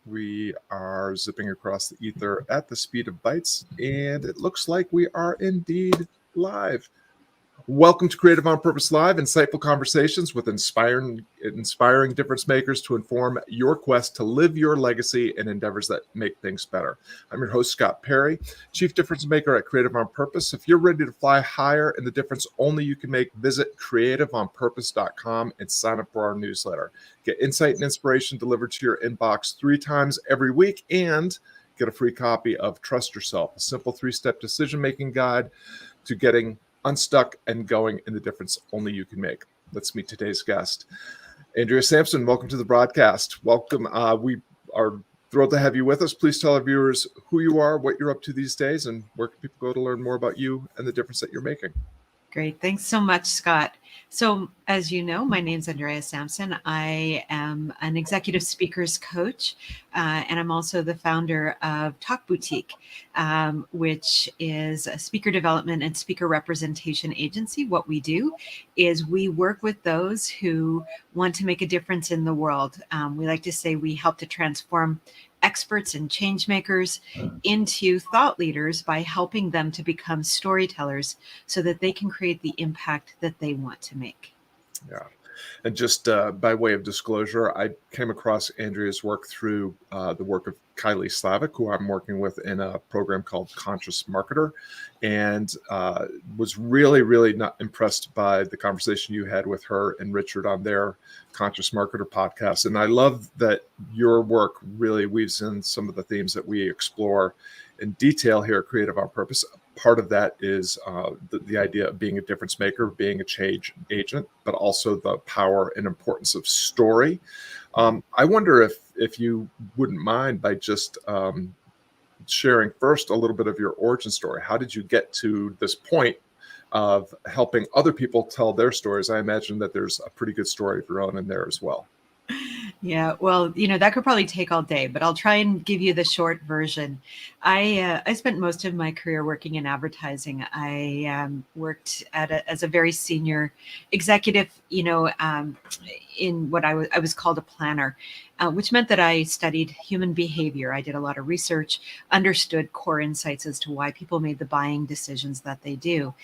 We are zipping across the ether at the speed of bites, and it looks like we are indeed live. Welcome to Creative on Purpose Live, insightful conversations with inspiring difference makers to inform your quest to live your legacy and endeavors that make things better. I'm your host, Scott Perry, Chief Difference Maker at Creative on Purpose. If you're ready to fly higher in the difference only you can make, visit creativeonpurpose.com and sign up for our newsletter. Get insight and inspiration delivered to your inbox 3 times every week, and get a free copy of Trust Yourself, a simple 3-step decision-making guide to getting unstuck and going in the difference only you can make. Let's meet today's guest. Andrea Sampson, welcome to the broadcast. Welcome. We are thrilled to have you with us. Please tell our viewers who you are, what you're up to these days, and where can people go to learn more about you and the difference that you're making. Great. Thanks so much, Scott. So, as you know, my name's Andrea Sampson. I am an executive speakers coach, and I'm also the founder of Talk Boutique, which is a speaker development and speaker representation agency. What we do is we work with those who want to make a difference in the world. We like to say we help to transform experts and change makers into thought leaders by helping them to become storytellers so that they can create the impact that they want to make. Yeah. And just by way of disclosure, I came across Andrea's work through the work of Kylie Slavic, who I'm working with in a program called Conscious Marketer, and was really, really not impressed by the conversation you had with her and Richard on their Conscious Marketer podcast. And I love that your work really weaves in some of the themes that we explore in detail here at Creative on Purpose. Part of that is the idea of being a difference maker, being a change agent, but also the power and importance of story. I wonder if you wouldn't mind by just sharing first a little bit of your origin story. How did you get to this point of helping other people tell their stories? I imagine that there's a pretty good story of your own in there as well. Yeah, well, that could probably take all day, but I'll try and give you the short version. I spent most of my career working in advertising. I worked as a very senior executive, in what I was called a planner, which meant that I studied human behavior. I did a lot of research, understood core insights as to why people made the buying decisions that they do.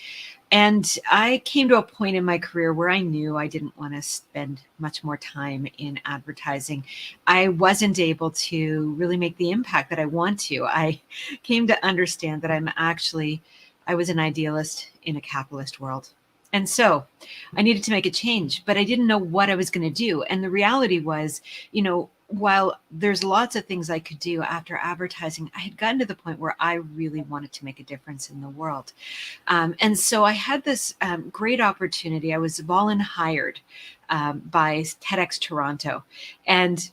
And I came to a point in my career where I knew I didn't want to spend much more time in advertising. I wasn't able to really make the impact that I want to. I came to understand that I was an idealist in a capitalist world. And so I needed to make a change, but I didn't know what I was going to do. And the reality was, while there's lots of things I could do after advertising, I had gotten to the point where I really wanted to make a difference in the world. And so I had this great opportunity. I was hired by TEDx Toronto. And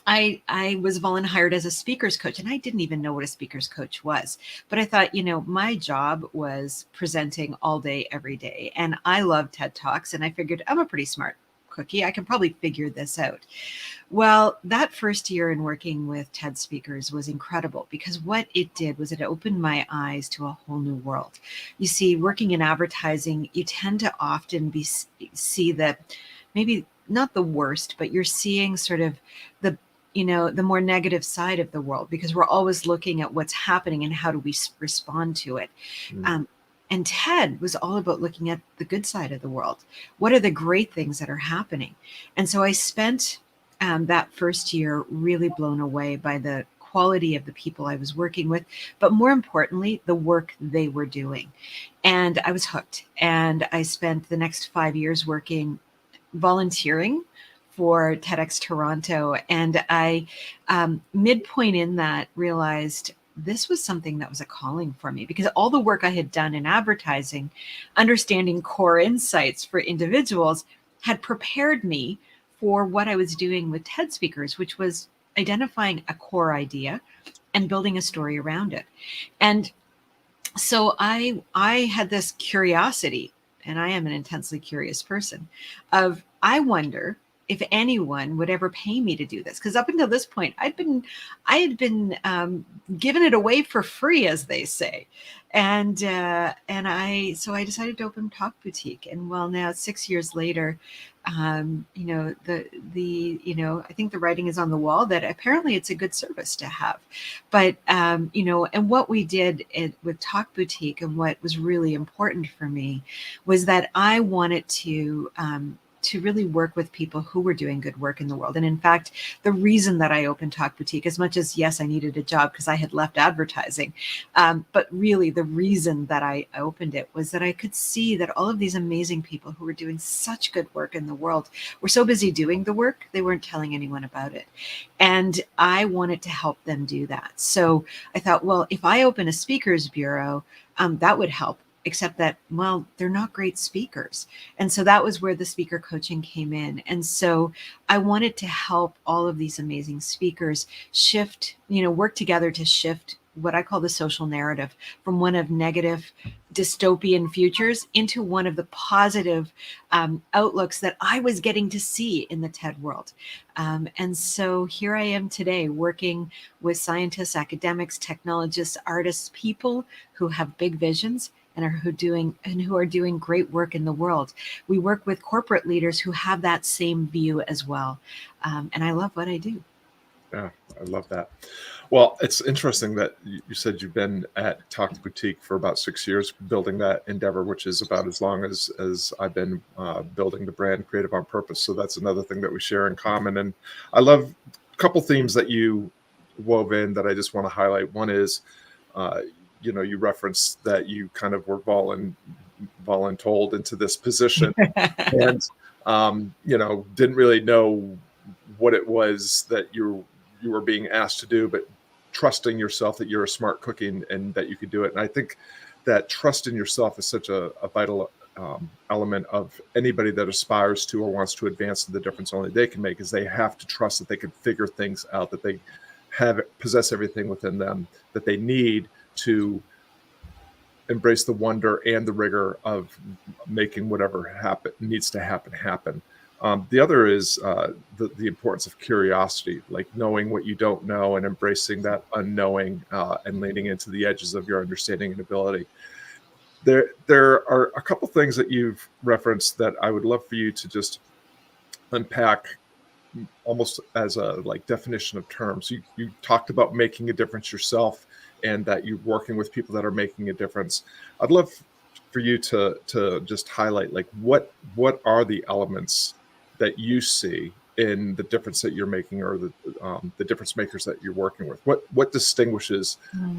I was hired as a speaker's coach, and I didn't even know what a speaker's coach was. But I thought, my job was presenting all day, every day. And I love TED Talks, and I figured I'm a pretty smart cookie. I can probably figure this out. Well, that first year in working with TED speakers was incredible because what it did was it opened my eyes to a whole new world. You see, working in advertising, you tend to often see the, maybe not the worst, but you're seeing sort of the more negative side of the world because we're always looking at what's happening and how do we respond to it. And TED was all about looking at the good side of the world. What are the great things that are happening? And so I spent that first year really blown away by the quality of the people I was working with, but more importantly, the work they were doing. And I was hooked. And I spent the next 5 years volunteering for TEDx Toronto. And I, midpoint in that, realized this was something that was a calling for me because all the work I had done in advertising, understanding core insights for individuals, had prepared me for what I was doing with TED speakers, which was identifying a core idea and building a story around it. And so I had this curiosity, and I am an intensely curious person, of I wonder if anyone would ever pay me to do this. Because up until this point, I had been giving it away for free, as they say. So I decided to open Talk Boutique. And well, now 6 years later, I think the writing is on the wall that apparently it's a good service to have. But and what we did with Talk Boutique, and what was really important for me, was that I wanted to really work with people who were doing good work in the world. And in fact, the reason that I opened Talk Boutique, as much as, yes, I needed a job because I had left advertising, but really the reason that I opened it was that I could see that all of these amazing people who were doing such good work in the world were so busy doing the work, they weren't telling anyone about it. And I wanted to help them do that. So I thought, well, if I open a speakers bureau, that would help. Except that, well, they're not great speakers. And so that was where the speaker coaching came in. And so I wanted to help all of these amazing speakers shift, work together to shift what I call the social narrative from one of negative dystopian futures into one of the positive outlooks that I was getting to see in the TED world. And so here I am today working with scientists, academics, technologists, artists, people who have big visions and who are doing great work in the world. We work with corporate leaders who have that same view as well. And I love what I do. Yeah, I love that. Well, it's interesting that you said you've been at Talk Boutique for about 6 years, building that endeavor, which is about as long as I've been building the brand Creative on Purpose. So that's another thing that we share in common. And I love a couple themes that you wove in that I just want to highlight. One is, you referenced that you kind of were voluntold into this position and, didn't really know what it was that you were being asked to do, but trusting yourself that you're a smart cookie and that you could do it. And I think that trust in yourself is such a vital element of anybody that aspires to or wants to advance to the difference only they can make, is they have to trust that they can figure things out, that they possess everything within them that they need to embrace the wonder and the rigor of making whatever needs to happen. The other is the importance of curiosity, like knowing what you don't know and embracing that unknowing and leaning into the edges of your understanding and ability. There are a couple things that you've referenced that I would love for you to just unpack almost as a definition of terms. You talked about making a difference yourself and that you're working with people that are making a difference. I'd love for you to just highlight what are the elements that you see in the difference that you're making, or the difference makers that you're working with. What distinguishes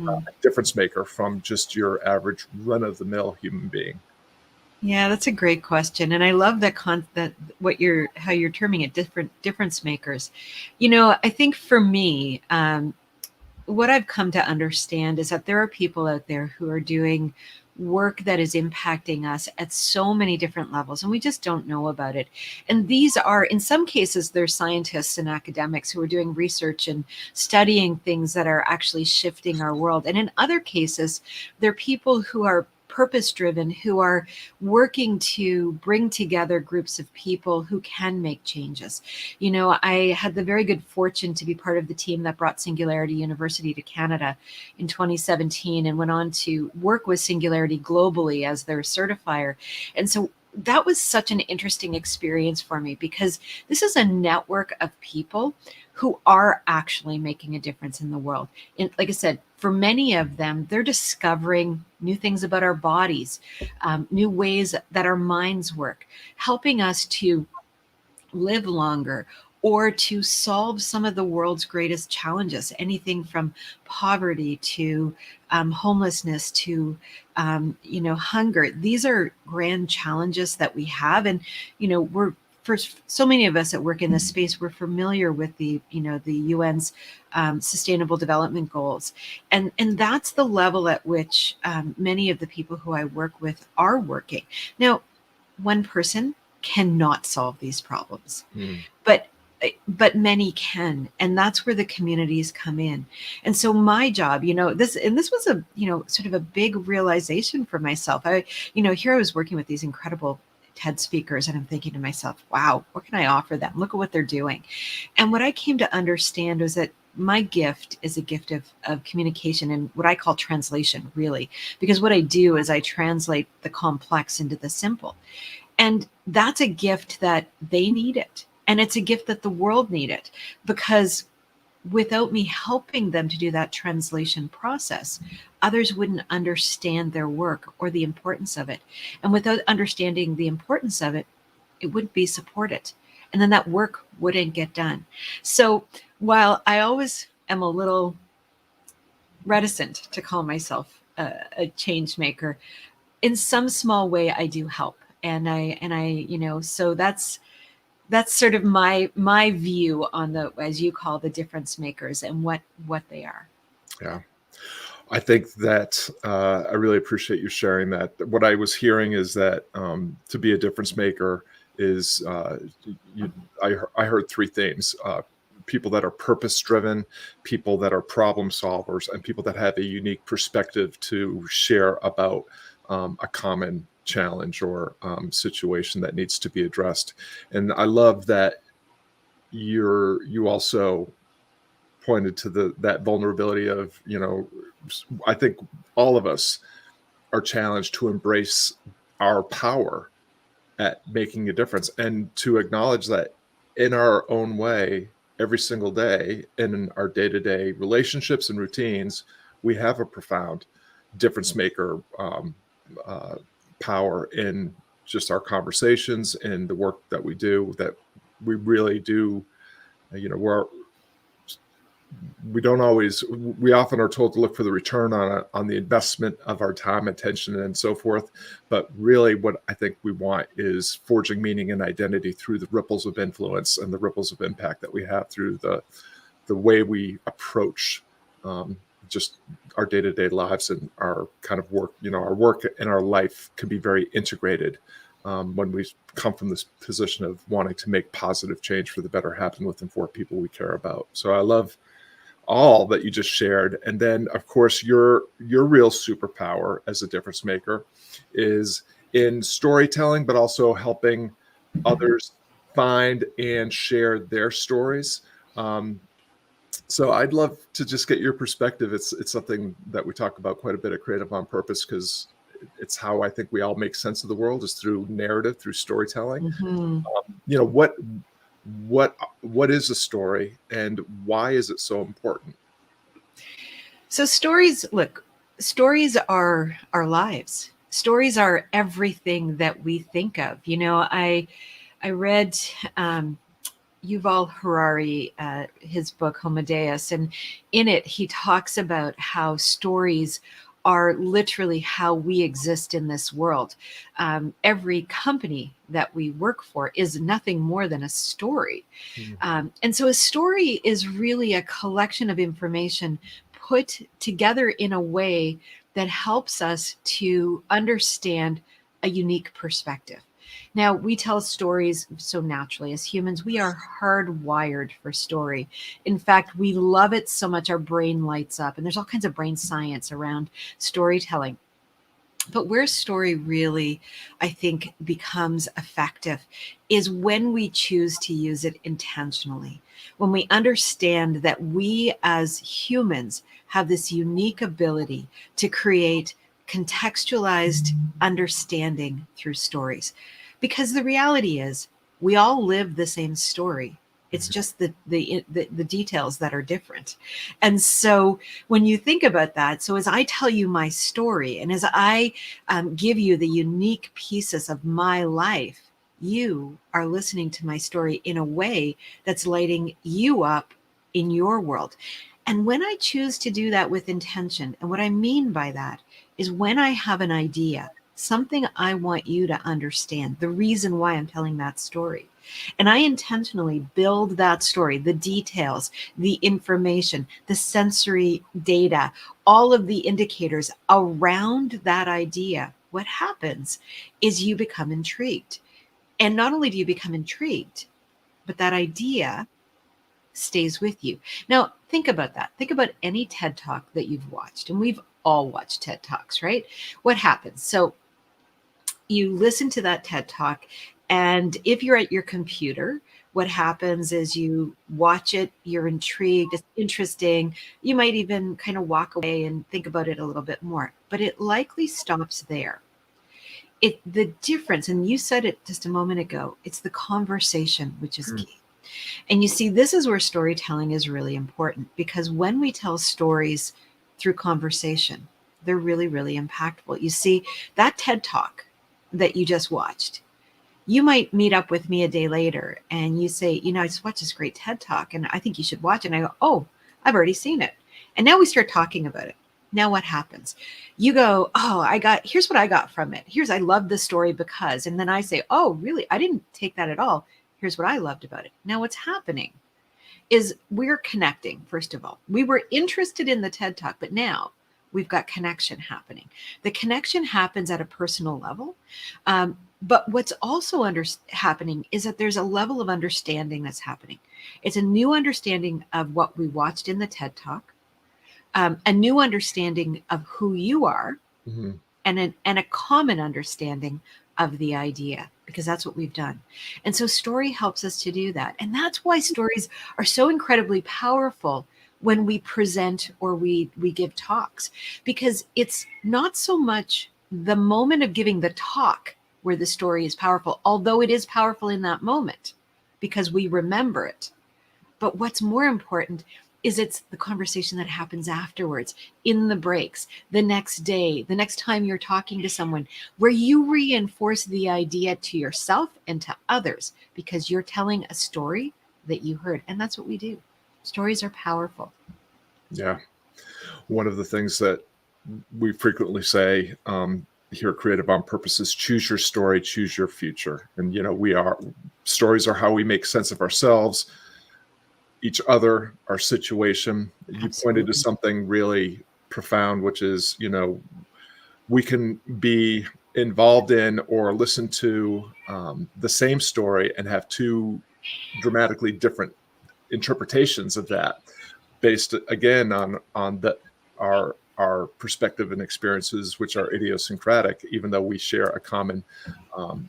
a difference maker from just your average run-of-the-mill human being? Yeah, that's a great question, and I love that how you're terming it, difference makers. I think for me, what I've come to understand is that there are people out there who are doing work that is impacting us at so many different levels, and we just don't know about it. And these are, in some cases, they're scientists and academics who are doing research and studying things that are actually shifting our world. And in other cases, they're people who are purpose-driven, who are working to bring together groups of people who can make changes. I had the very good fortune to be part of the team that brought Singularity University to Canada in 2017 and went on to work with Singularity globally as their certifier. And so that was such an interesting experience for me, because this is a network of people who are actually making a difference in the world. And like I said, for many of them, they're discovering new things about our bodies, new ways that our minds work, helping us to live longer or to solve some of the world's greatest challenges, anything from poverty to homelessness to hunger. These are grand challenges that we have, and for so many of us that work in this space, we're familiar with the UN's Sustainable Development Goals, and that's the level at which many of the people who I work with are working. Now, one person cannot solve these problems, but many can, and that's where the communities come in. And so my job, this was a sort of a big realization for myself. Here I was working with these incredible TED speakers, and I'm thinking to myself, wow, what can I offer them? Look at what they're doing. And what I came to understand was that my gift is a gift of communication and what I call translation, really, because what I do is I translate the complex into the simple. And that's a gift that they need it. And it's a gift that the world need it, because without me helping them to do that translation process, others wouldn't understand their work or the importance of it. And without understanding the importance of it, it wouldn't be supported. And then that work wouldn't get done. So while I always am a little reticent to call myself a change maker, in some small way I do help. And I, so that's sort of my view on the, as you call, the difference makers and what they are. Yeah. I think that I really appreciate you sharing that. What I was hearing is that to be a difference maker is, I heard three things: people that are purpose driven, people that are problem solvers, and people that have a unique perspective to share about a common challenge or situation that needs to be addressed. And I love that you also pointed to that vulnerability of, I think all of us are challenged to embrace our power at making a difference and to acknowledge that in our own way, every single day, in our day-to-day relationships and routines, we have a profound difference maker uh, power in just our conversations and the work that we do, that we really do. We often are told to look for the return on the investment of our time, attention, and so forth. But really what I think we want is forging meaning and identity through the ripples of influence and the ripples of impact that we have through the way we approach just our day-to-day lives and our kind of work. Our work and our life can be very integrated when we come from this position of wanting to make positive change for the better happen with and for people we care about. So I love all that you just shared. And then, of course, your real superpower as a difference maker is in storytelling, but also helping others find and share their stories. So I'd love to just get your perspective. It's something that we talk about quite a bit at Creative on Purpose, because it's how I think we all make sense of the world, is through narrative, through storytelling. Mm-hmm. What is a story, and why is it so important? So stories are our lives. Stories are everything that we think of. I read Yuval Harari, his book Homo Deus, and in it he talks about how stories are literally how we exist in this world. Every company that we work for is nothing more than a story. And so a story is really a collection of information put together in a way that helps us to understand a unique perspective. Now, we tell stories so naturally. As humans, we are hardwired for story. In fact, we love it so much our brain lights up, and there's all kinds of brain science around storytelling. But where story really, I think, becomes effective is when we choose to use it intentionally. When we understand that we as humans have this unique ability to create contextualized understanding through stories. Because the reality is, we all live the same story. It's just the details that are different. And so when you think about that, so as I tell you my story and as I give you the unique pieces of my life, you are listening to my story in a way that's lighting you up in your world. And when I choose to do that with intention, and what I mean by that is when I have an idea, something I want you to understand, the reason why I'm telling that story. And I intentionally build that story, the details, the information, the sensory data, all of the indicators around that idea. What happens is you become intrigued. And not only do you become intrigued, but that idea stays with you. Now, think about that. Think about any TED Talk that you've watched, and we've all watched TED Talks, right? What happens? So you listen to that TED Talk, and if you're at your computer, what happens is you watch it, you're intrigued, it's interesting. You might even kind of walk away and think about it a little bit more, but it likely stops there. the difference, and you said it just a moment ago, it's the conversation, which is key. And you see, this is where storytelling is really important, because when we tell stories through conversation, they're really, really impactful. You see, that TED Talk that you just watched, you might meet up with me a day later and you say, I just watched this great TED Talk and I think you should watch it. And I go, oh, I've already seen it. And now we start talking about it. Now what happens? You go, oh, here's what I got from it. I love this story because, and then I say, oh, really? I didn't take that at all. Here's what I loved about it. Now what's happening is we're connecting. First of all, we were interested in the TED Talk, but now we've got connection happening. The connection happens at a personal level. But what's also happening is that there's a level of understanding that's happening. It's a new understanding of what we watched in the TED Talk, a new understanding of who you are, Mm-hmm. and a common understanding of the idea, because that's what we've done. And so story helps us to do that. And that's why stories are so incredibly powerful when we present or we give talks, because it's not so much the moment of giving the talk where the story is powerful, although it is powerful in that moment because we remember it. But what's more important is it's the conversation that happens afterwards, in the breaks, the next day, the next time you're talking to someone, where you reinforce the idea to yourself and to others because you're telling a story that you heard. And that's what we do. Stories are powerful. Yeah. One of the things that we frequently say here at Creative on Purpose is choose your story, choose your future. And, stories are how we make sense of ourselves, each other, our situation. You pointed to something really profound, which is, we can be involved in or listen to the same story and have two dramatically different interpretations of that, based again on our perspective and experiences, which are idiosyncratic, even though we share a common,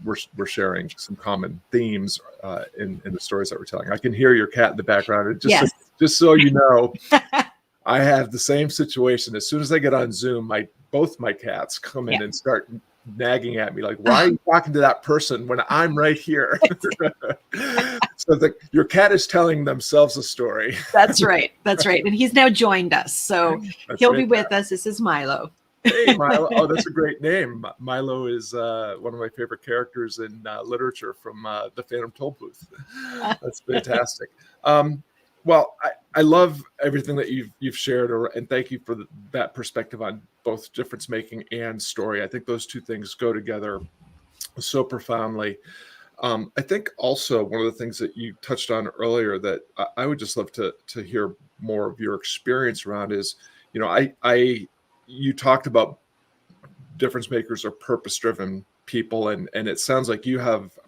we're sharing some common themes in the stories that we're telling. I can hear your cat in the background. Just so you know, I have the same situation. As soon as I get on Zoom, both my cats come in and start nagging at me like, why are you talking to that person when I'm right here? So your cat is telling themselves a story. That's right. And he's now joined us. So he'll be with us. This is Milo. Hey, Milo. Oh, that's a great name. Milo is one of my favorite characters in literature from the Phantom Tollbooth. That's fantastic. Well, I love everything that you've shared, and thank you for that perspective on both difference making and story. I think those two things go together so profoundly. I think also one of the things that you touched on earlier that I would just love to hear more of your experience around is, you talked about difference makers are purpose-driven people, and it sounds like you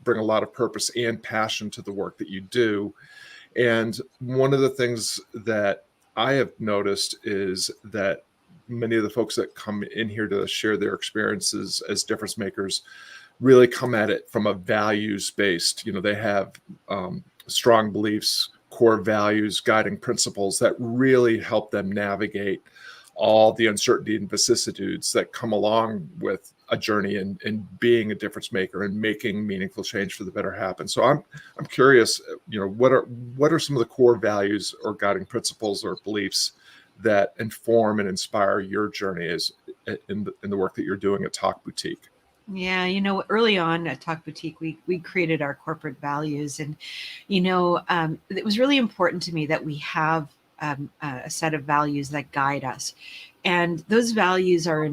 bring a lot of purpose and passion to the work that you do. And one of the things that I have noticed is that many of the folks that come in here to share their experiences as difference makers really come at it from a values-based, they have strong beliefs, core values, guiding principles that really help them navigate all the uncertainty and vicissitudes that come along with a journey and being a difference maker and making meaningful change for the better happen. So I'm curious, what are some of the core values or guiding principles or beliefs that inform and inspire your journey in the work that you're doing at Talk Boutique? Yeah, early on at Talk Boutique, we created our corporate values, and it was really important to me that we have a set of values that guide us, and those values are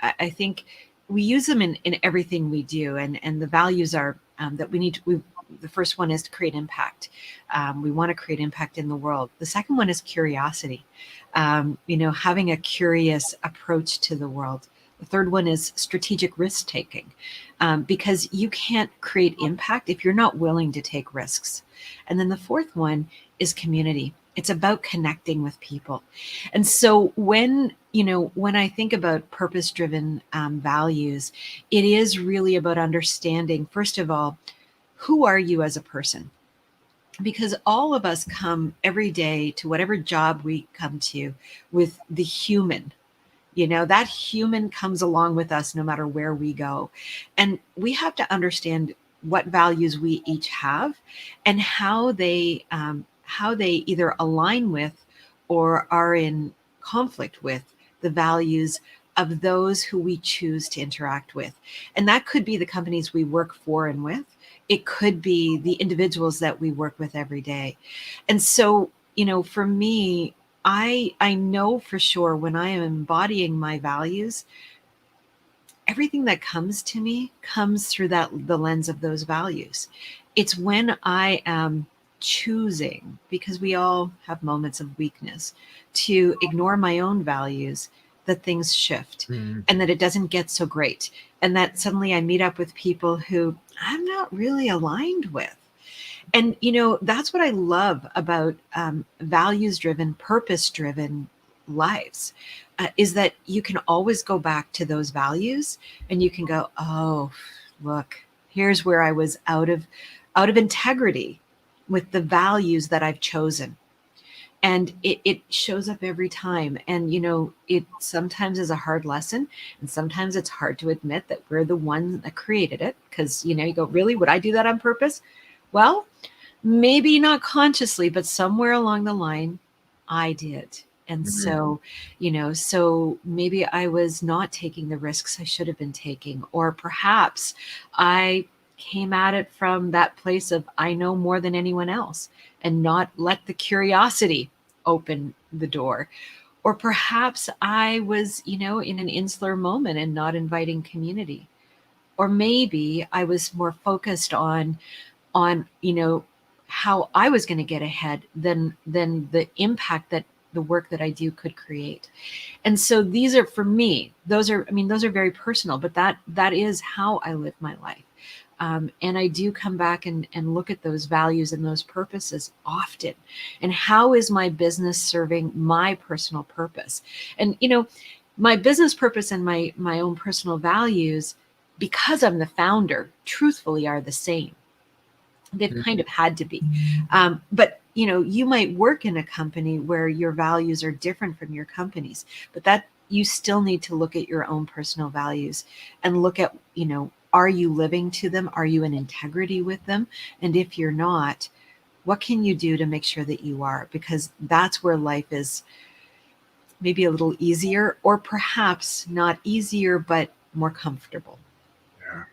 I think we use them in everything we do, and the values are that we need to. The first one is to create impact. We want to create impact in the world. The second one is curiosity. Having a curious approach to the world. The third one is strategic risk taking, because you can't create impact if you're not willing to take risks. And then the fourth one is community. It's about connecting with people. And so when I think about purpose-driven values, it is really about understanding, first of all, who are you as a person? Because all of us come every day to whatever job we come to with the human That human comes along with us no matter where we go. And we have to understand what values we each have and how they either align with or are in conflict with the values of those who we choose to interact with. And that could be the companies we work for and with. It could be the individuals that we work with every day. And so, for me, I know for sure when I am embodying my values, everything that comes to me comes through the lens of those values. It's when I am choosing, because we all have moments of weakness, to ignore my own values, that things shift and that it doesn't get so great. And that suddenly I meet up with people who I'm not really aligned with. And, that's what I love about values driven, purpose driven lives, is that you can always go back to those values and you can go, oh, look, here's where I was out of integrity with the values that I've chosen. And it shows up every time. And, it sometimes is a hard lesson. And sometimes it's hard to admit that we're the one that created it. Because, you go, really? Would I do that on purpose? Well, maybe not consciously, but somewhere along the line, I did. And so, so maybe I was not taking the risks I should have been taking, or perhaps I came at it from that place of I know more than anyone else and not let the curiosity open the door. Or perhaps I was, in an insular moment and not inviting community. Or maybe I was more focused on how I was going to get ahead than the impact that the work that I do could create. And so these are, for me, those are very personal, but that is how I live my life. And I do come back and look at those values and those purposes often. And how is my business serving my personal purpose? And my business purpose and my own personal values, because I'm the founder, truthfully are the same. They've kind of had to be. But you might work in a company where your values are different from your company's, but that you still need to look at your own personal values and look at, are you living to them? Are you in integrity with them? And if you're not, what can you do to make sure that you are? Because that's where life is maybe a little easier, or perhaps not easier, but more comfortable. Yeah.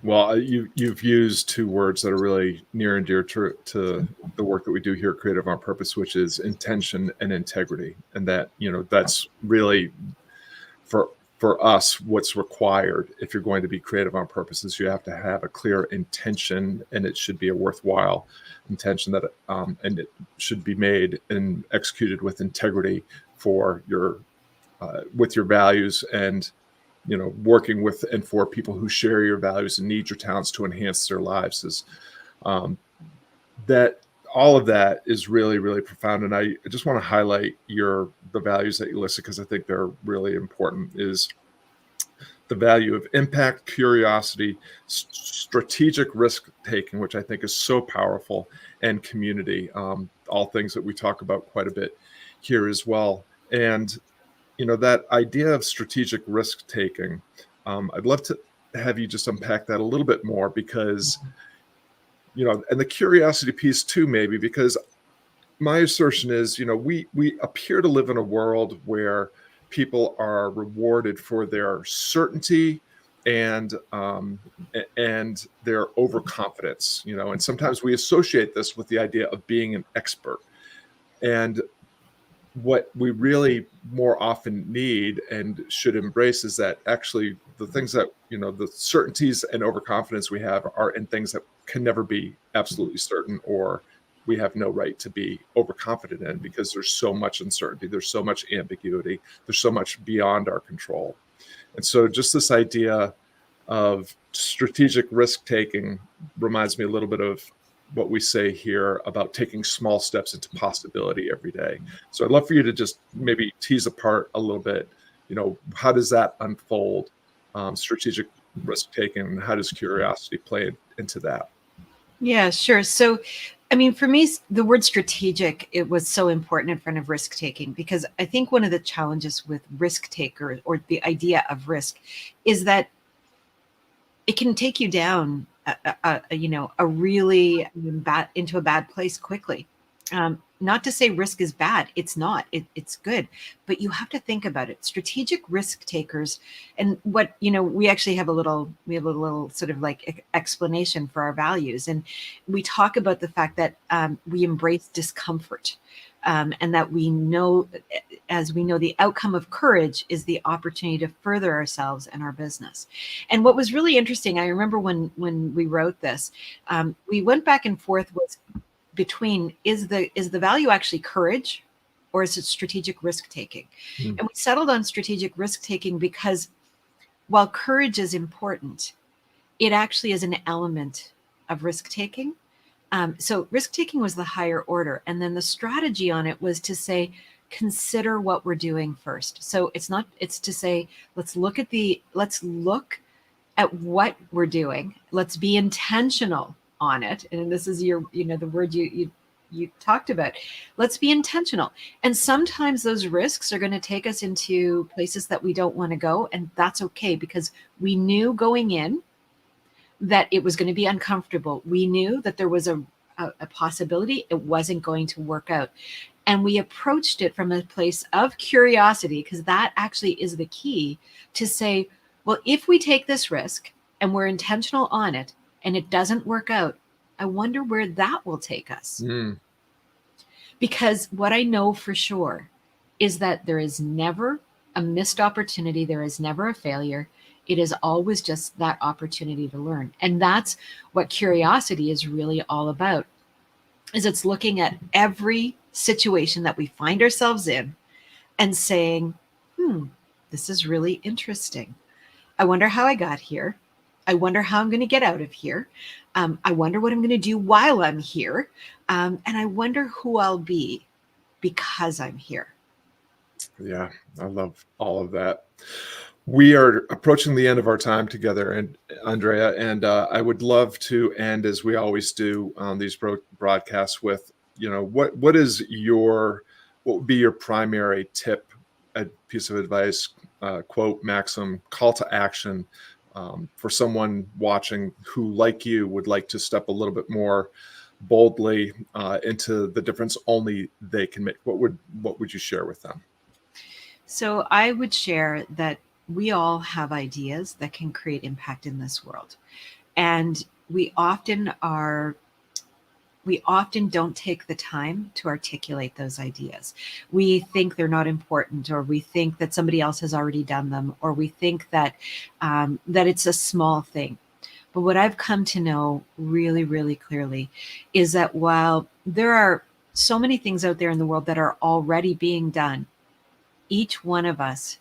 Well, you've used two words that are really near and dear to the work that we do here at Creative on Purpose, which is intention and integrity. And that, that's really for us, what's required if you're going to be creative on purpose is you have to have a clear intention, and it should be a worthwhile intention that, and it should be made and executed with integrity for with your values, and working with and for people who share your values and need your talents to enhance their lives. Is that all of that is really, really profound. And I just want to highlight the values that you listed, because I think they're really important. Is the value of impact, curiosity, strategic risk taking, which I think is so powerful, and community, all things that we talk about quite a bit here as well. And that idea of strategic risk taking, I'd love to have you just unpack that a little bit more, because, and the curiosity piece too, maybe, because my assertion is, we appear to live in a world where people are rewarded for their certainty and their overconfidence, and sometimes we associate this with the idea of being an expert. And what we really more often need and should embrace is that actually the things that, the certainties and overconfidence we have are in things that can never be absolutely certain, or we have no right to be overconfident in, because there's so much uncertainty, there's so much ambiguity, there's so much beyond our control. And so just this idea of strategic risk taking reminds me a little bit of what we say here about taking small steps into possibility every day. So I'd love for you to just maybe tease apart a little bit, how does that unfold, strategic risk taking, and how does curiosity play into that? Yeah, sure. So I mean, for me, the word strategic, it was so important in front of risk taking, because I think one of the challenges with risk takers, or the idea of risk, is that it can take you down a really bad, into a bad place quickly. Not to say risk is bad, it's not. It's good, but you have to think about it. Strategic risk takers, and what we actually have a little sort of like explanation for our values, and we talk about the fact that we embrace discomfort, and that we know, as we know, the outcome of courage is the opportunity to further ourselves and our business. And what was really interesting, I remember when we wrote this, we went back and forth was between, is the value actually courage, or is it strategic risk taking? Mm. And we settled on strategic risk taking because while courage is important, it actually is an element of risk taking. So risk taking was the higher order, and then the strategy on it was to say, consider what we're doing first. So it's to say, let's look at what we're doing. Let's be intentional on it. And this is the word you talked about. Let's be intentional. And sometimes those risks are going to take us into places that we don't want to go, and that's okay, because we knew going in that it was going to be uncomfortable. We knew that there was a possibility it wasn't going to work out. And we approached it from a place of curiosity, because that actually is the key, to say, well, if we take this risk and we're intentional on it and it doesn't work out, I wonder where that will take us. Mm. Because what I know for sure is that there is never a missed opportunity, there is never a failure. It is always just that opportunity to learn. And that's what curiosity is really all about, is it's looking at every situation that we find ourselves in and saying, this is really interesting. I wonder how I got here. I wonder how I'm going to get out of here. I wonder what I'm going to do while I'm here. And I wonder who I'll be because I'm here. Yeah, I love all of that. We are approaching the end of our time together, and Andrea, and I would love to end, as we always do on these broadcasts, with what would be your primary tip, a piece of advice, quote, maxim, call to action, for someone watching who, like you, would like to step a little bit more boldly into the difference only they can make. What would you share with them? So I would share that we all have ideas that can create impact in this world. And we often don't take the time to articulate those ideas. We think they're not important, or we think that somebody else has already done them, or we think that it's a small thing. But what I've come to know really, really clearly is that while there are so many things out there in the world that are already being done, each one of us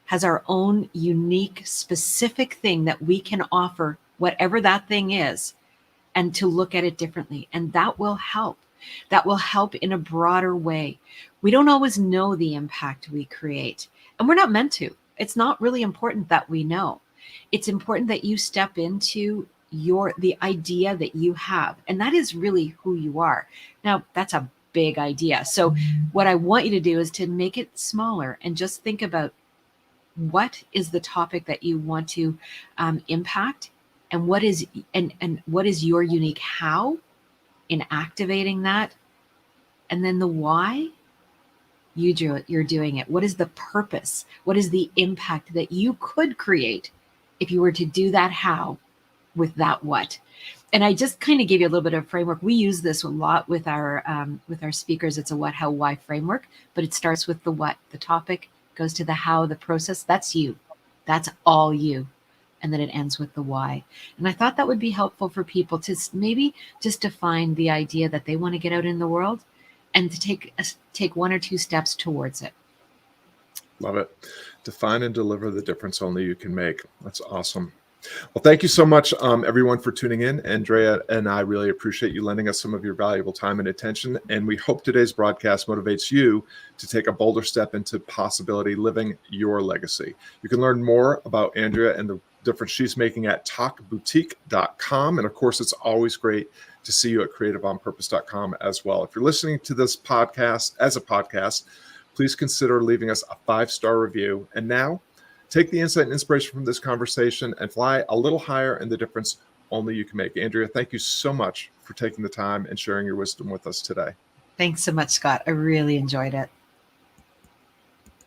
has our own unique, specific thing that we can offer, whatever that thing is, and to look at it differently. And that will help. That will help in a broader way. We don't always know the impact we create, and we're not meant to. It's not really important that we know. It's important that you step into the idea that you have, and that is really who you are. Now, that's a big idea. So what I want you to do is to make it smaller and just think about, what is the topic that you want to impact, and what is your unique how in activating that, and then the why you're doing it. What is the purpose? What is the impact that you could create if you were to do that how with that what? And I just kind of gave you a little bit of framework. We use this a lot with our speakers. It's a what, how, why framework, but it starts with the what, the topic, goes to the how, the process. That's you. That's all you. And then it ends with the why. And I thought that would be helpful for people to maybe just define the idea that they want to get out in the world, and to take one or two steps towards it. Love it. Define and deliver the difference only you can make. That's awesome. Well, thank you so much, everyone, for tuning in. Andrea and I really appreciate you lending us some of your valuable time and attention. And we hope today's broadcast motivates you to take a bolder step into possibility living your legacy. You can learn more about Andrea and the difference she's making at talkboutique.com. And of course, it's always great to see you at creativeonpurpose.com as well. If you're listening to this podcast as a podcast, please consider leaving us a 5-star review. And now, take the insight and inspiration from this conversation and fly a little higher in the difference only you can make. Andrea, thank you so much for taking the time and sharing your wisdom with us today. Thanks so much, Scott. I really enjoyed it.